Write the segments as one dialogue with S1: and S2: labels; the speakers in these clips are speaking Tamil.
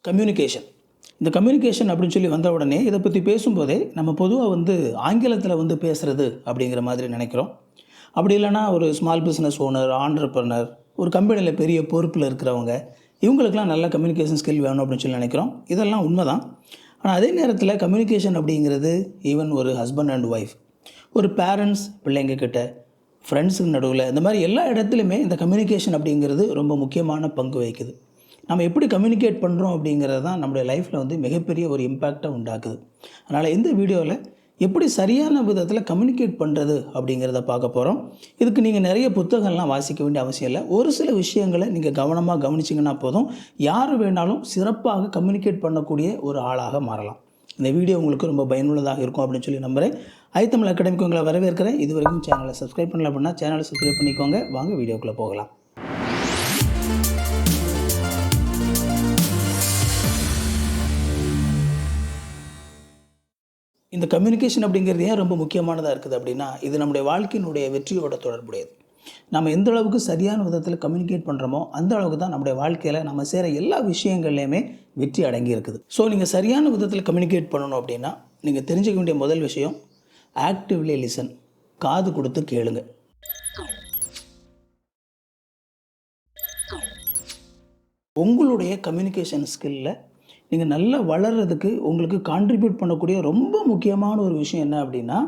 S1: கம்யூனிகேஷன். இந்த கம்யூனிகேஷன் அப்படின்னு சொல்லி வந்த உடனே இதை பற்றி பேசும்போதே நம்ம பொதுவாக ஆங்கிலத்தில் பேசுகிறது அப்படிங்கிற மாதிரி நினைக்கிறோம். அப்படி இல்லைனா ஒரு ஸ்மால் பிஸ்னஸ் ஓனர், ஆண்டர்ப்ரனர், ஒரு கம்பெனியில் பெரிய பொறுப்பில் இருக்கிறவங்க, இவங்களுக்கெல்லாம் நல்ல கம்யூனிகேஷன் ஸ்கில் வேணும் அப்படின்னு சொல்லி நினைக்கிறோம். இதெல்லாம் உண்மை தான். ஆனால் அதே நேரத்தில் கம்யூனிகேஷன் அப்படிங்கிறது ஈவன் ஒரு ஹஸ்பண்ட் அண்ட் ஒய்ஃப், ஒரு பேரண்ட்ஸ் பிள்ளைங்க கிட்ட, ஃப்ரெண்ட்ஸுக்கு நடுவில், இந்த மாதிரி எல்லா இடத்துலையுமே இந்த கம்யூனிகேஷன் அப்படிங்கிறது ரொம்ப முக்கியமான பங்கு வகிக்குது. நம்ம எப்படி கம்யூனிகேட் பண்ணுறோம் அப்படிங்கிறது தான் நம்முடைய லைஃப்பில் மிகப்பெரிய ஒரு இம்பேக்டை உண்டாக்குது. அதனால் இந்த வீடியோவில் எப்படி சரியான விதத்தில் கம்யூனிகேட் பண்ணுறது அப்படிங்கிறத பார்க்க போகிறோம். இதுக்கு நீங்கள் நிறைய புத்தகங்கள்லாம் வாசிக்க வேண்டிய அவசியம் இல்லை. ஒரு சில விஷயங்களை நீங்கள் கவனமாக கவனிச்சிங்கன்னா போதும், யார் வேணாலும் சிறப்பாக கம்யூனிகேட் பண்ணக்கூடிய ஒரு ஆளாக மாறலாம். இந்த வீடியோ உங்களுக்கு ரொம்ப பயனுள்ளதாக இருக்கும் அப்படின்னு சொல்லி நம்புகிறேன். ஐத்தமிழ் அகாடமிக்கு உங்களை வரவேற்கிறேன். இது வரைக்கும் சேனலை சப்ஸ்கிரைப் பண்ணல அப்படின்னா சேனலை சப்ஸ்கிரைப் பண்ணிக்கோங்க. வாங்க வீடியோக்குள்ளே போகலாம். இந்த கம்யூனிகேஷன் அப்படிங்கிறது ஏன் ரொம்ப முக்கியமானதாக இருக்குது அப்படின்னா, இது நம்முடைய வாழ்க்கையினுடைய வெற்றியோட தொடர்புடையது. நம்ம எந்த அளவுக்கு சரியான விதத்தில் கம்யூனிகேட் பண்ணுறோமோ அந்த அளவுக்கு தான் நம்முடைய வாழ்க்கையில் நம்ம செய்கிற எல்லா விஷயங்கள்லையுமே வெற்றி அடங்கி இருக்குது. ஸோ நீங்கள் சரியான விதத்தில் கம்யூனிகேட் பண்ணணும் அப்படின்னா நீங்கள் தெரிஞ்சுக்க வேண்டிய முதல் விஷயம், ஆக்டிவ்லி லிசன். காது கொடுத்து கேளுங்க. உங்களுடைய கம்யூனிகேஷன் ஸ்கில்ல நீங்கள் நல்லா வளர்கிறதுக்கு உங்களுக்கு கான்ட்ரிபியூட் பண்ணக்கூடிய ரொம்ப முக்கியமான ஒரு விஷயம் என்ன அப்படின்னா,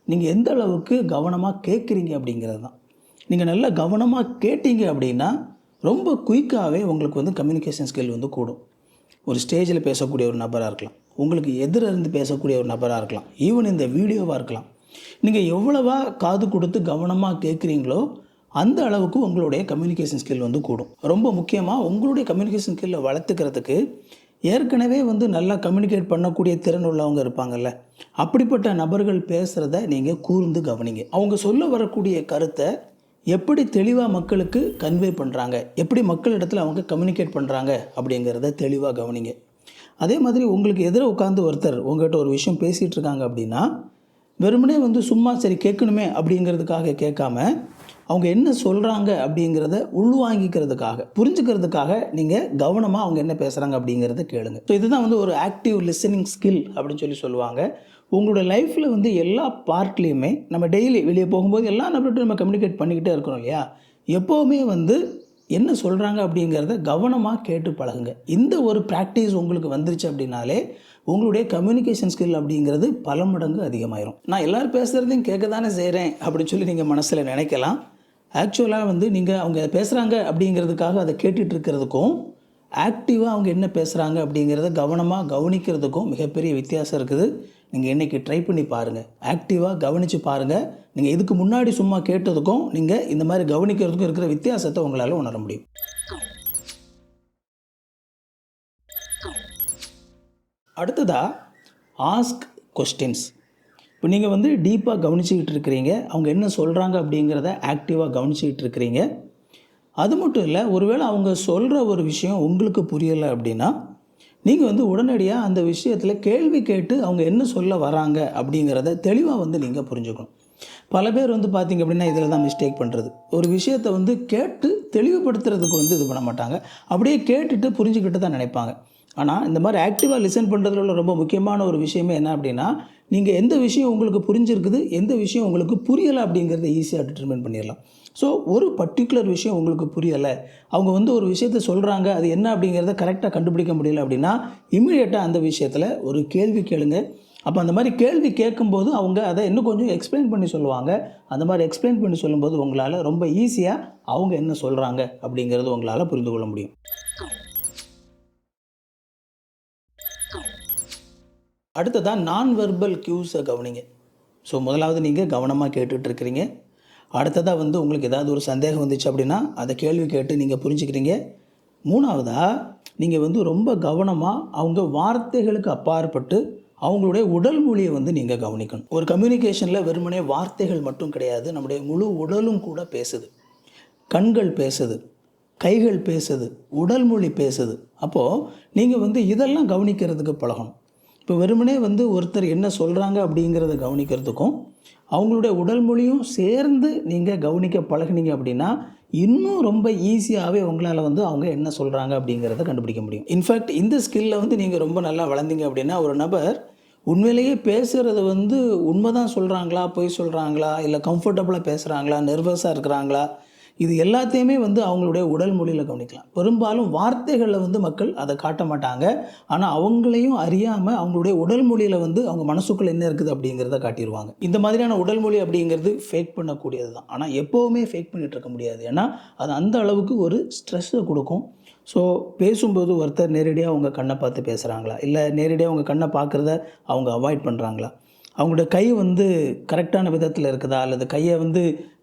S1: நீங்கள் எந்த அளவுக்கு கவனமாக கேட்குறீங்க அப்படிங்கிறது தான். நீங்கள் நல்லா கவனமாக கேட்டீங்க அப்படின்னா ரொம்ப குயிக்காகவே உங்களுக்கு கம்யூனிகேஷன் ஸ்கில் கூடும். ஒரு ஸ்டேஜில் பேசக்கூடிய ஒரு நபராக இருக்கலாம், உங்களுக்கு எதிரிருந்து பேசக்கூடிய ஒரு நபராக இருக்கலாம், ஈவன் இந்த வீடியோவாக இருக்கலாம். நீங்கள் எவ்வளவா காது கொடுத்து கவனமாக கேட்குறீங்களோ அந்த அளவுக்கு உங்களுடைய கம்யூனிகேஷன் ஸ்கில் கூடும். ரொம்ப முக்கியமாக உங்களுடைய கம்யூனிகேஷன் ஸ்கில்லை வளர்த்துக்கிறதுக்கு ஏற்கனவே நல்லா கம்யூனிகேட் பண்ணக்கூடிய திறன் உள்ளவங்க இருப்பாங்கள்ல, அப்படிப்பட்ட நபர்கள் பேசுகிறத நீங்கள் கூர்ந்து கவனிங்க. அவங்க சொல்ல வரக்கூடிய கருத்தை எப்படி தெளிவாக மக்களுக்கு கன்வே பண்ணுறாங்க, எப்படி மக்களிடத்தில் அவங்க கம்யூனிகேட் பண்ணுறாங்க அப்படிங்கிறத தெளிவாக கவனிங்க. அதே மாதிரி உங்களுக்கு எதிராக உட்காந்து ஒருத்தர் உங்கள்கிட்ட ஒரு விஷயம் பேசிகிட்டு இருக்காங்க அப்படின்னா, வெறுமனே சும்மா சரி கேட்கணுமே அப்படிங்கிறதுக்காக கேட்காம அவங்க என்ன சொல்கிறாங்க அப்படிங்கிறத உள்வாங்கிக்கிறதுக்காக, புரிஞ்சுக்கிறதுக்காக நீங்கள் கவனமாக அவங்க என்ன பேசுகிறாங்க அப்படிங்கிறத கேளுங்க. ஸோ இதுதான் ஒரு ஆக்டிவ் லிசனிங் ஸ்கில் அப்படின்னு சொல்லி சொல்லுவாங்க. உங்களோட லைஃப்பில் எல்லா பார்ட்லேயுமே நம்ம டெய்லி வெளியே போகும்போது எல்லா நபர்கிட்டும் நம்ம கம்யூனிகேட் பண்ணிக்கிட்டே இருக்கிறோம் இல்லையா, எப்போவுமே என்ன சொல்கிறாங்க அப்படிங்கிறத கவனமாக கேட்டு பழகுங்க. இந்த ஒரு ப்ராக்டிஸ் உங்களுக்கு வந்துருச்சு அப்படின்னாலே உங்களுடைய கம்யூனிகேஷன் ஸ்கில் அப்படிங்கிறது பல மடங்கு அதிகமாயிரும். நான் எல்லோரும் பேசுகிறதையும் கேட்க தானே செய்கிறேன் அப்படின்னு சொல்லி நீங்கள் மனசில் நினைக்கலாம். ஆக்சுவலாக நீங்கள் அவங்க பேசுகிறாங்க அப்படிங்கிறதுக்காக அதை கேட்டுட்ருக்கிறதுக்கும் ஆக்டிவாக அவங்க என்ன பேசுகிறாங்க அப்படிங்கிறத கவனமாக கவனிக்கிறதுக்கும் மிகப்பெரிய வித்தியாசம் இருக்குது. நீங்கள் இன்றைக்கி ட்ரை பண்ணி பாருங்கள், ஆக்டிவாக கவனித்து பாருங்கள். நீங்கள் இதுக்கு முன்னாடி சும்மா கேட்டதுக்கும் நீங்கள் இந்த மாதிரி கவனிக்கிறதுக்கும் இருக்கிற வித்தியாசத்தை உங்களால் உணர முடியும். அடுத்ததாக ஆஸ்க் கொஸ்டின்ஸ். இப்போ நீங்கள் டீப்பாக கவனிச்சிக்கிட்டு இருக்கிறீங்க, அவங்க என்ன சொல்கிறாங்க அப்படிங்கிறத ஆக்டிவாக கவனிச்சிக்கிட்டு இருக்கிறீங்க. அது மட்டும் இல்லை, ஒருவேளை அவங்க சொல்கிற ஒரு விஷயம் உங்களுக்கு புரியலை அப்படின்னா நீங்கள் உடனடியாக அந்த விஷயத்தில் கேள்வி கேட்டு அவங்க என்ன சொல்ல வராங்க அப்படிங்கிறத தெளிவாக நீங்கள் புரிஞ்சுக்கணும். பல பேர் பார்த்திங்க அப்படின்னா இதில் தான் மிஸ்டேக் பண்ணுறது. ஒரு விஷயத்தை கேட்டு தெளிவுபடுத்துறதுக்கு இது பண்ண மாட்டாங்க, அப்படியே கேட்டுட்டு புரிஞ்சுக்கிட்டு தான் நினைப்பாங்க. ஆனால் இந்த மாதிரி ஆக்டிவாக லிசன் பண்ணுறதுல உள்ள ரொம்ப முக்கியமான ஒரு விஷயமே என்ன அப்படின்னா, நீங்கள் எந்த விஷயம் உங்களுக்கு புரிஞ்சிருக்குது, எந்த விஷயம் உங்களுக்கு புரியலை அப்படிங்கிறத ஈஸியாக டிட்டர்மின் பண்ணிடலாம். ஸோ ஒரு பர்டிகுலர் விஷயம் உங்களுக்கு புரியலை, அவங்க ஒரு விஷயத்தை சொல்கிறாங்க, அது என்ன அப்படிங்கிறத கரெக்டாக கண்டுபிடிக்க முடியல அப்படின்னா இமீடியட்டாக அந்த விஷயத்தில் ஒரு கேள்வி கேளுங்க. அப்போ அந்த மாதிரி கேள்வி கேட்கும்போது அவங்க அதை இன்னும் கொஞ்சம் எக்ஸ்பிளைன் பண்ணி சொல்லுவாங்க. அந்த மாதிரி எக்ஸ்பிளைன் பண்ணி சொல்லும்போது உங்களால் ரொம்ப ஈஸியாக அவங்க என்ன சொல்கிறாங்க அப்படிங்கிறது உங்களால் புரிந்து கொள்ள முடியும். அடுத்ததாக நான் வெர்பல் க்யூஸை கவனிங்க. ஸோ முதலாவது நீங்கள் கவனமாக கேட்டுட்ருக்கிறீங்க. அடுத்ததாக உங்களுக்கு ஏதாவது ஒரு சந்தேகம் வந்துச்சு அப்படின்னா அதை கேள்வி கேட்டு நீங்கள் புரிஞ்சுக்கிறீங்க. மூணாவதாக நீங்கள் ரொம்ப கவனமாக அவங்க வார்த்தைகளுக்கு அப்பாற்பட்டு அவங்களுடைய உடல் மொழியை நீங்கள் கவனிக்கணும். ஒரு கம்யூனிகேஷனில் வெறுமனே வார்த்தைகள் மட்டும் கிடையாது, நம்முடைய முழு உடலும் கூட பேசுது. கண்கள் பேசுது, கைகள் பேசுது, உடல் மொழி பேசுது. அப்போது நீங்கள் இதெல்லாம் கவனிக்கிறதுக்கு பழகணும். இப்போ வெறுமனே ஒருத்தர் என்ன சொல்கிறாங்க அப்படிங்கிறத கவனிக்கிறதுக்கும் அவங்களுடைய உடல் மொழியும் சேர்ந்து நீங்கள் கவனிக்க பழகினீங்க அப்படின்னா இன்னும் ரொம்ப ஈஸியாகவே உங்களால் வந்து அவங்க என்ன சொல்கிறாங்க அப்படிங்கிறத கண்டுபிடிக்க முடியும். இன்ஃபேக்ட் இந்த ஸ்கில்லை வந்து நீங்கள் ரொம்ப நல்லா வளர்ந்தீங்க அப்படின்னா ஒரு நபர் உண்மையிலேயே பேசுகிறது வந்து உண்மை தான் சொல்கிறாங்களா, பொய் சொல்கிறாங்களா, இல்லை கம்ஃபர்டபுளாக பேசுகிறாங்களா, நர்வஸாக இருக்கிறாங்களா, இது எல்லாத்தையுமே வந்து அவங்களுடைய உடல் மொழியில் கவனிக்கலாம். பெரும்பாலும் வார்த்தைகளில் வந்து மக்கள் அதை காட்ட மாட்டாங்க. ஆனால் அவங்களையும் அறியாமல் அவங்களுடைய உடல் மொழியில் வந்து அவங்க மனசுக்குள்ளே என்ன இருக்குது அப்படிங்கிறத காட்டிடுவாங்க. இந்த மாதிரியான உடல் மொழி அப்படிங்கிறது ஃபேக் பண்ணக்கூடியது தான். ஆனால் எப்போவுமே ஃபேக் பண்ணிகிட்டு இருக்க முடியாது. ஏன்னா அது அந்த அளவுக்கு ஒரு ஸ்ட்ரெஸ்ஸை கொடுக்கும். ஸோ பேசும்போது ஒருத்தர் நேரடியாக அவங்க கண்ணை பார்த்து பேசுகிறாங்களா, இல்லை நேரடியாக அவங்க கண்ணை பார்க்குறத அவங்க அவாய்ட் பண்ணுறாங்களா, அவங்களுடைய கை வந்து கரெக்டான விதத்தில் இருக்குதா, அல்லது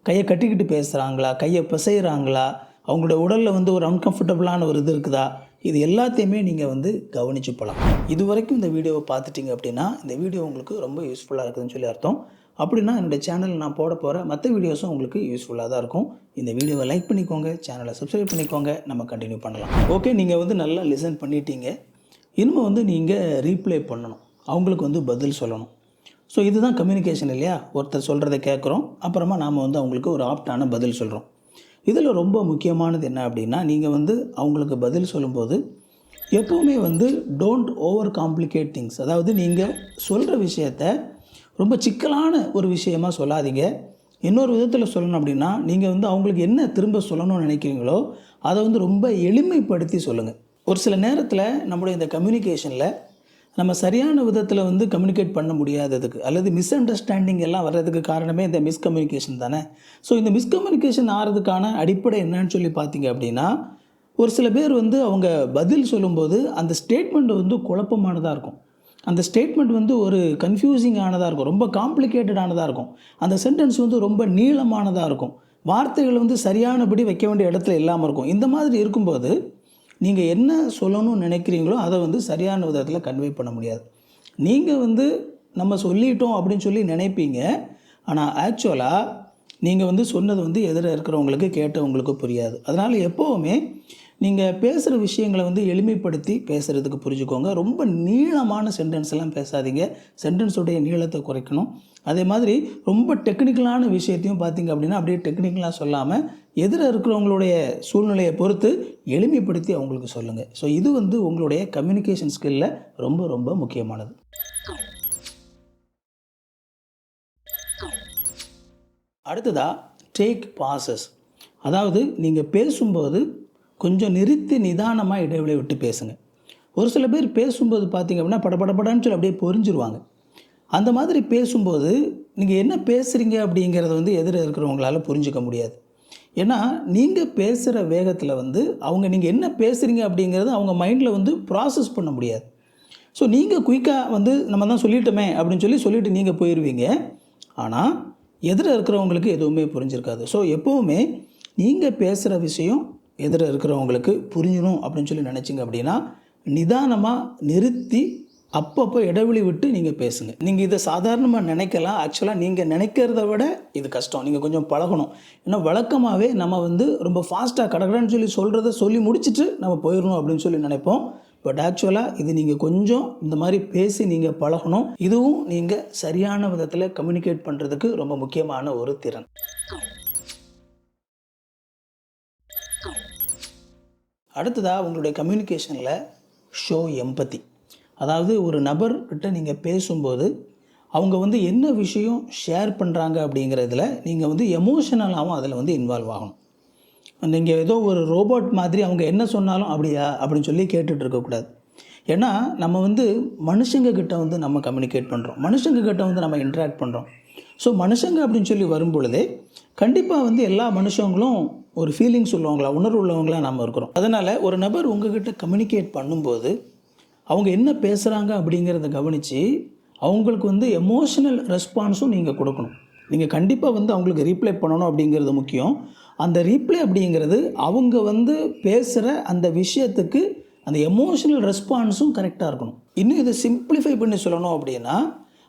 S1: கையை கட்டிக்கிட்டு பேசுகிறாங்களா, கையை பிசைகிறாங்களா, அவங்களுடைய உடலில் வந்து ஒரு அன்கம்ஃபர்டபுளான ஒரு இது இருக்குதா, இது எல்லாத்தையுமே நீங்கள் வந்து கவனித்து போகலாம். இது வரைக்கும் இந்த வீடியோவை பார்த்துட்டிங்க அப்படின்னா இந்த வீடியோ உங்களுக்கு ரொம்ப யூஸ்ஃபுல்லாக இருக்குதுன்னு சொல்லி அர்த்தம். அப்படின்னா என்னுடைய சேனலில் நான் போட போகிற மற்ற வீடியோஸும் உங்களுக்கு யூஸ்ஃபுல்லாக தான் இருக்கும். இந்த வீடியோவை லைக் பண்ணிக்கோங்க, சேனலை சப்ஸ்கிரைப் பண்ணிக்கோங்க, நம்ம கண்டினியூ பண்ணலாம். ஓகே, நீங்கள் வந்து நல்லா லிசன் பண்ணிட்டீங்க. இனிமேல் வந்து நீங்கள் ரீப்ளே பண்ணணும், அவங்களுக்கு வந்து பதில் சொல்லணும். ஸோ இதுதான் கம்யூனிகேஷன் இல்லையா? ஒருத்தர் சொல்கிறத கேட்குறோம், அப்புறமா நாம் வந்து அவங்களுக்கு ஒரு ஆப்டான பதில் சொல்கிறோம். இதில் ரொம்ப முக்கியமானது என்ன அப்படின்னா, நீங்கள் வந்து அவங்களுக்கு பதில் சொல்லும்போது எப்போவுமே வந்து டோன்ட் ஓவர் காம்ப்ளிகேட் திங்ஸ். அதாவது நீங்கள் சொல்கிற விஷயத்த ரொம்ப சிக்கலான ஒரு விஷயமாக சொல்லாதீங்க. இன்னொரு விதத்தில் சொல்லணும் அப்படின்னா, நீங்கள் வந்து அவங்களுக்கு என்ன திரும்ப சொல்லணும்னு நினைக்கிறீங்களோ அதை வந்து ரொம்ப எளிமைப்படுத்தி சொல்லுங்கள். ஒரு சில நேரத்தில் நம்முடைய இந்த கம்யூனிகேஷனில் நம்ம சரியான விதத்தில் வந்து கம்யூனிகேட் பண்ண முடியாததுக்கு அல்லது மிஸ் அண்டர்ஸ்டாண்டிங் எல்லாம் வர்றதுக்கு காரணமே இந்த மிஸ்கம்யூனிகேஷன் தானே. ஸோ இந்த மிஸ்கம்யூனிகேஷன் ஆகிறதுக்கான அடிப்படை என்னன்னு சொல்லி பார்த்தீங்க அப்படின்னா, ஒரு சில பேர் வந்து அவங்க பதில் சொல்லும்போது அந்த ஸ்டேட்மெண்ட் வந்து குழப்பமானதாக இருக்கும். அந்த ஸ்டேட்மெண்ட் வந்து ஒரு கன்ஃபியூசிங்கானதாக இருக்கும், ரொம்ப காம்ப்ளிகேட்டடானதாக இருக்கும். அந்த சென்டென்ஸ் வந்து ரொம்ப நீளமானதாக இருக்கும், வார்த்தைகள் வந்து சரியானபடி வைக்க வேண்டிய இடத்துல இல்லாமல் இருக்கும். இந்த மாதிரி இருக்கும்போது நீங்கள் என்ன சொல்லணும்னு நினைக்கிறீங்களோ அதை வந்து சரியான விதத்தில் கன்வே பண்ண முடியாது. நீங்கள் வந்து நம்ம சொல்லிட்டோம் அப்படின்னு சொல்லி நினைப்பீங்க, ஆனால் ஆக்சுவலாக நீங்கள் வந்து சொன்னது வந்து எதிர இருக்கிறவங்களுக்கு கேட்டவங்களுக்கு புரியாது. அதனால் எப்போவுமே நீங்கள் பேசுகிற விஷயங்களை வந்து எளிமைப்படுத்தி பேசுகிறதுக்கு புரிஞ்சுக்கோங்க. ரொம்ப நீளமான சென்டென்ஸ் எல்லாம் பேசாதீங்க, சென்டென்ஸுடைய நீளத்தை குறைக்கணும். அதே மாதிரி ரொம்ப டெக்னிக்கலான விஷயத்தையும் பார்த்திங்க அப்படின்னா அப்படியே டெக்னிக்கலாக சொல்லாமல் எதிர இருக்கிறவங்களுடைய சூழ்நிலையை பொறுத்து எளிமைப்படுத்தி அவங்களுக்கு சொல்லுங்கள். ஸோ இது வந்து உங்களுடைய கம்யூனிகேஷன் ஸ்கில்லில் ரொம்ப ரொம்ப முக்கியமானது. அடுத்ததாக டேக் பாசஸ். அதாவது நீங்கள் பேசும்போது கொஞ்சம் நிறுத்தி நிதானமாக இடைவெளி விட்டு பேசுங்க. ஒரு சில பேர் பேசும்போது பார்த்திங்க அப்படின்னா படபடப்படான்னு சொல்லி அப்படியே பொரிஞ்சிருவாங்க. அந்த மாதிரி பேசும்போது நீங்கள் என்ன பேசுகிறீங்க அப்படிங்கிறத வந்து எதிர இருக்கிறவங்களால புரிஞ்சிக்க முடியாது. ஏன்னா நீங்கள் பேசுகிற வேகத்தில் வந்து அவங்க நீங்கள் என்ன பேசுகிறீங்க அப்படிங்கிறத அவங்க மைண்டில் வந்து ப்ராசஸ் பண்ண முடியாது. ஸோ நீங்கள் குயிக்காக வந்து நம்ம தான் சொல்லிட்டோமே அப்படின்னு சொல்லிவிட்டு நீங்கள் போயிடுவீங்க. ஆனால் எதிர இருக்கிறவங்களுக்கு எதுவுமே புரிஞ்சிருக்காது. ஸோ எப்போவுமே நீங்கள் பேசுகிற விஷயம் எதிர இருக்கிறவங்களுக்கு புரியணும் அப்படின்னு சொல்லி நினச்சிங்க அப்படின்னா நிதானமாக நிறுத்தி அப்பப்போ இடைவெளி விட்டு நீங்கள் பேசுங்க. நீங்கள் இதை சாதாரணமாக நினைக்கலாம், ஆக்சுவலாக நீங்கள் நினைக்கிறத விட இது கஷ்டம். நீங்கள் கொஞ்சம் பழகணும். ஏன்னா வழக்கமாகவே நம்ம வந்து ரொம்ப ஃபாஸ்ட்டாக கடகடன்னு சொல்கிறத சொல்லி முடிச்சுட்டு நம்ம போயிடணும் அப்படின்னு சொல்லி நினைப்போம். பட் ஆக்சுவலாக இது நீங்கள் கொஞ்சம் இந்த மாதிரி பேசி நீங்கள் பழகணும். இதுவும் நீங்கள் சரியான விதத்தில் கம்யூனிகேட் பண்ணுறதுக்கு ரொம்ப முக்கியமான ஒரு திறன். அடுத்ததாக உங்களுடைய கம்யூனிகேஷனில் ஷோ எம்பத்தி. அதாவது ஒரு நபர்கிட்ட நீங்கள் பேசும்போது அவங்க வந்து என்ன விஷயம் ஷேர் பண்ணுறாங்க அப்படிங்கிறதுல நீங்கள் வந்து எமோஷனலாகவும் அதில் வந்து இன்வால்வ் ஆகணும். நீங்கள் ஏதோ ஒரு ரோபோட் மாதிரி அவங்க என்ன சொன்னாலும் அப்படியா அப்படின்னு சொல்லி கேட்டுட்டு இருக்கக்கூடாது. ஏன்னா நம்ம வந்து மனுஷங்கக்கிட்ட வந்து நம்ம கம்யூனிகேட் பண்ணுறோம், மனுஷங்கக்கிட்ட வந்து நம்ம இன்ட்ராக்ட் பண்ணுறோம். ஸோ மனுஷங்க அப்படின்னு சொல்லி வரும்பொழுதே கண்டிப்பாக வந்து எல்லா மனுஷங்களும் ஒரு ஃபீலிங்ஸ் உள்ளவங்களா, உணர்வு உள்ளவங்களாக நம்ம இருக்கிறோம். அதனால் ஒரு நபர் உங்ககிட்ட கம்யூனிகேட் பண்ணும்போது அவங்க என்ன பேசுகிறாங்க அப்படிங்கிறத கவனித்து அவங்களுக்கு வந்து எமோஷனல் ரெஸ்பான்ஸும் நீங்கள் கொடுக்கணும். நீங்கள் கண்டிப்பாக வந்து அவங்களுக்கு ரீப்ளை பண்ணணும் அப்படிங்கிறது முக்கியம். அந்த ரீப்ளை அப்படிங்கிறது அவங்க வந்து பேசுகிற அந்த விஷயத்துக்கு அந்த எமோஷனல் ரெஸ்பான்ஸும் கரெக்டாக இருக்கணும். இன்னும் இதை சிம்பிளிஃபை பண்ணி சொல்லணும் அப்படின்னா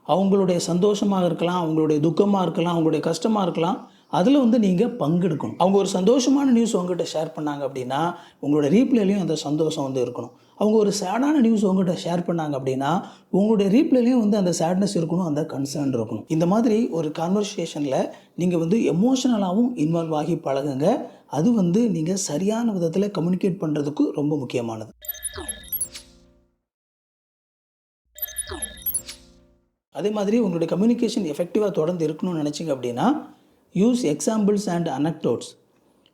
S1: அவங்களுடைய சந்தோஷமாக இருக்கலாம், அவங்களுடைய துக்கமாக இருக்கலாம், அவங்களுடைய கஷ்டமாக இருக்கலாம், அதில் வந்து நீங்கள் பங்கெடுக்கணும். அவங்க ஒரு சந்தோஷமான நியூஸ் உங்கள்கிட்ட ஷேர் பண்ணாங்க அப்படின்னா உங்களோட ரீப்ளேலையும் அந்த சந்தோஷம் வந்து இருக்கணும். அவங்க ஒரு சேடான நியூஸ் உங்கள்கிட்ட ஷேர் பண்ணாங்க அப்படின்னா உங்களுடைய ரீப்ளேலையும் வந்து அந்த சேட்னஸ் இருக்கணும், அந்த கன்சர்ன் இருக்கணும். இந்த மாதிரி ஒரு கான்வர்சேஷனில் நீங்கள் வந்து எமோஷனலாகவும் இன்வால்வ் ஆகி பழகுங்க. அது வந்து நீங்கள் சரியான விதத்தில் கம்யூனிகேட் பண்ணுறதுக்கு ரொம்ப முக்கியமானது. அதே மாதிரி உங்களுடைய கம்யூனிகேஷன் எஃபெக்டிவாக தொடர்ந்து இருக்கணும்னு நினச்சிங்க அப்படின்னா, யூஸ் எக்ஸாம்பிள்ஸ் அண்ட் அனக்டோட்ஸ்.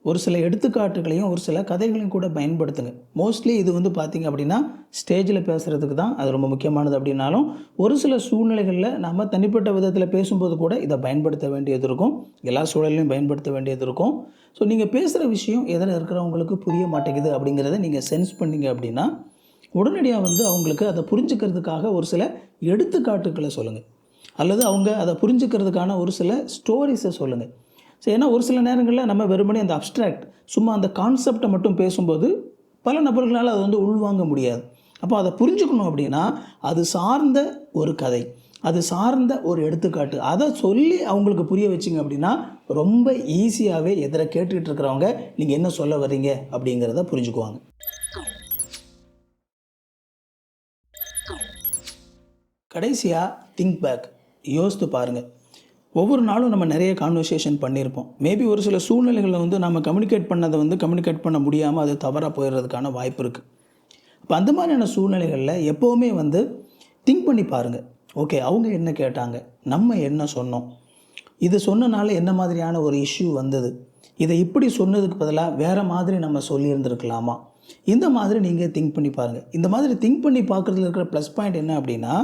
S1: ஒரு சில எடுத்துக்காட்டுகளையும் ஒரு சில கதைகளையும் கூட பயன்படுத்துங்க. மோஸ்ட்லி இது வந்து பார்த்திங்க அப்படின்னா ஸ்டேஜில் பேசுகிறதுக்கு தான் அது ரொம்ப முக்கியமானது. அப்படின்னாலும் ஒரு சில சூழ்நிலைகளில் நம்ம தனிப்பட்ட விதத்தில் பேசும்போது கூட இதை பயன்படுத்த வேண்டியது இருக்கும். எல்லா சூழலையும் பயன்படுத்த வேண்டியது இருக்கும். ஸோ நீங்கள் பேசுகிற விஷயம் எதில் இருக்கிறவங்களுக்கு புரிய மாட்டேங்குது அப்படிங்கிறத நீங்கள் சென்ஸ் பண்ணிங்க அப்படின்னா, உடனடியாக வந்து அவங்களுக்கு அதை புரிஞ்சுக்கிறதுக்காக ஒரு சில எடுத்துக்காட்டுக்களை சொல்லுங்கள். அல்லது அவங்க அதை புரிஞ்சுக்கிறதுக்கான ஒரு சில ஸ்டோரிஸை சொல்லுங்கள். ஸோ ஏன்னா ஒரு சில நேரங்களில் நம்ம வெறுமனே அந்த அப்ஸ்ட்ராக்ட் சும்மா அந்த கான்செப்டை மட்டும் பேசும்போது பல நபர்களால் அதை வந்து உள்வாங்க முடியாது. அப்போ அதை புரிஞ்சுக்கணும் அப்படின்னா அது சார்ந்த ஒரு கதை, அது சார்ந்த ஒரு எடுத்துக்காட்டு, அதை சொல்லி அவங்களுக்கு புரிய வச்சிங்க அப்படின்னா ரொம்ப ஈஸியாகவே எதிர கேட்டுக்கிட்டு இருக்கிறவங்க நீங்கள் என்ன சொல்ல வர்றீங்க அப்படிங்கிறத புரிஞ்சுக்குவாங்க. கடைசியாக திங்க் பேக், யோசித்து பாருங்கள். ஒவ்வொரு நாளும் நம்ம நிறைய கான்வர்சேஷன் பண்ணியிருப்போம். மேபி ஒரு சில சூழ்நிலைகளில் வந்து நம்ம கம்யூனிகேட் பண்ணதை வந்து கம்யூனிகேட் பண்ண முடியாமல் அது தவறாக போயிடுறதுக்கான வாய்ப்பு இருக்குது. இப்போ அந்த மாதிரியான சூழ்நிலைகளில் எப்போவுமே வந்து திங்க் பண்ணி பாருங்கள். ஓகே, அவங்க என்ன கேட்டாங்க, நம்ம என்ன சொன்னோம், இது சொன்னனால என்ன மாதிரியான ஒரு இஷ்யூ வந்தது, இதை இப்படி சொன்னதுக்கு பதிலாக வேறு மாதிரி நம்ம சொல்லியிருந்துருக்கலாமா, இந்த மாதிரி நீங்கள் திங்க் பண்ணி பாருங்கள். இந்த மாதிரி திங்க் பண்ணி பார்க்குறதுல இருக்கிற ப்ளஸ் பாயிண்ட் என்ன அப்படின்னா,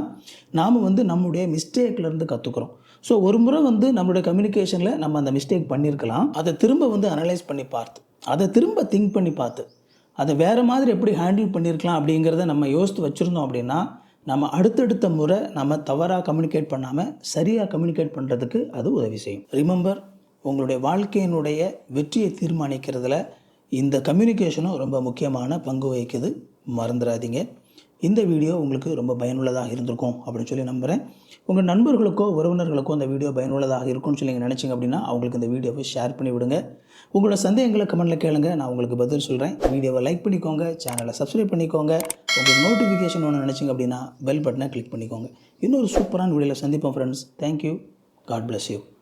S1: நாம் வந்து நம்முடைய மிஸ்டேக்லேருந்து கற்றுக்குறோம். ஸோ ஒரு முறை வந்து நம்மளுடைய கம்யூனிகேஷனில் நம்ம அந்த மிஸ்டேக் பண்ணியிருக்கலாம், அதை திரும்ப வந்து அனலைஸ் பண்ணி பார்த்து, அதை திரும்ப திங்க் பண்ணி பார்த்து, அதை வேறு மாதிரி எப்படி ஹேண்டில் பண்ணியிருக்கலாம் அப்படிங்கிறத நம்ம யோசித்து வச்சுருந்தோம் அப்படின்னா, நம்ம அடுத்தடுத்த முறை நம்ம தவறாக கம்யூனிகேட் பண்ணாமல் சரியாக கம்யூனிகேட் பண்ணுறதுக்கு அது உதவி செய்யும். ரிமெம்பர், உங்களுடைய வாழ்க்கையினுடைய வெற்றியை தீர்மானிக்கிறதுல இந்த கம்யூனிகேஷனும் ரொம்ப முக்கியமான பங்கு வகிக்குது, மறந்துடாதீங்க. இந்த வீடியோ உங்களுக்கு ரொம்ப பயனுள்ளதாக இருந்திருக்கும் அப்படின்னு சொல்லி நம்புகிறேன். உங்கள் நண்பர்களுக்கோ உறவினர்களுக்கோ இந்த வீடியோ பயனுள்ளதாக இருக்கும்னு சொல்லி நீங்கள் நினச்சிங்க அப்படின்னா அவங்களுக்கு இந்த வீடியோவை ஷேர் பண்ணி விடுங்க. உங்களோட சந்தேகங்களை கமெண்ட்டில் கேளுங்க, நான் உங்களுக்கு பதில் சொல்கிறேன். வீடியோவை லைக் பண்ணிக்கோங்க, சேனலை சப்ஸ்கிரைப் பண்ணிக்கோங்க. உங்களுக்கு நோட்டிஃபிகேஷன் ஒன்று நினச்சிங்க அப்படின்னா பெல் பட்டனை கிளிக் பண்ணிக்கோங்க. இன்னொரு சூப்பரான வீடியோவில் சந்திப்போம் friends. Thank you. God bless you.